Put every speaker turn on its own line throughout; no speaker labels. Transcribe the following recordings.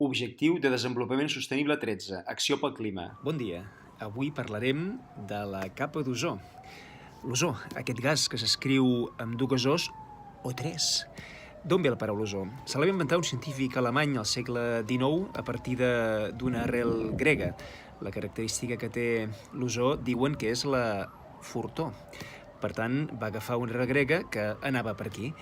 Objectiu de Desenvolupament Sostenible 13. Acció pel clima.
Bon dia. Avui parlarem de la capa d'ozó. L'ozó, aquest gas que s'escriu amb dues O's o tres. D'on ve la paraula ozó? Se la va inventar un científic alemany al segle XIX a partir d'una arrel grega. La característica que té l'ozó diuen que és la fortor. Per tant, va agafar una arrel grega que anava per aquí.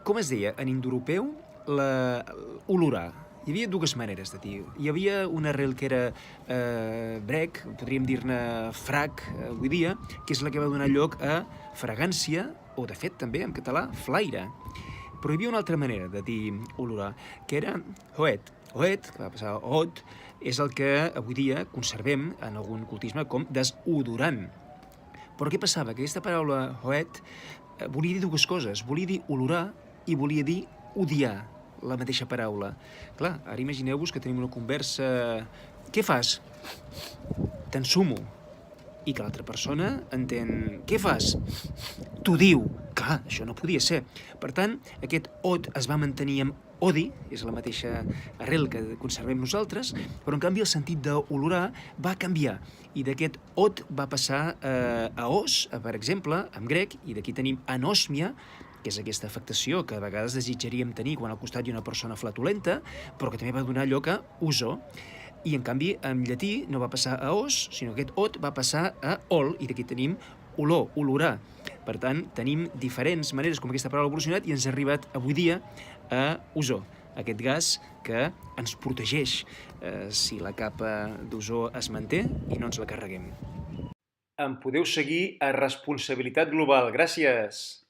Com es deia en indoeuropeu? Olorar. Hi havia dues maneres de dir. Hi havia una arrel que era brec, podríem dir-ne frac avui dia, que és la que va donar lloc a fragància, o de fet també en català, flaire. Però hi havia una altra manera de dir olorar, que era hoet. Hoet, que va passar a ot, és el que avui dia conservem en algun cultisme com desodorant. Però què passava? Que aquesta paraula hoet volia dir dues coses. Volia dir olorar i volia dir odiar, la mateixa paraula. Clar, ara imagineu-vos que tenim una conversa... Què fas? T'ensumo. I que l'altra persona entén... Què fas? T'ho diu. Clar, això no podia ser. Per tant, aquest ot es va mantenir amb odi, és la mateixa arrel que conservem nosaltres, però en canvi el sentit d'olorar va canviar. I d'aquest ot va passar a os, per exemple, en grec, i d'aquí tenim anòsmia, que és aquesta afectació que a vegades desitjaríem tenir quan al costat hi ha una persona flatulenta, però que també va donar lloc a ozó. I, en canvi, en llatí no va passar a os, sinó que aquest ot va passar a ol, i d'aquí tenim olor, olorar. Per tant, tenim diferents maneres com aquesta paraula ha evolucionat i ens ha arribat avui dia a ozó, aquest gas que ens protegeix si la capa d'ozó es manté i no ens la carreguem.
Em podeu seguir a Responsabilitat Global. Gràcies!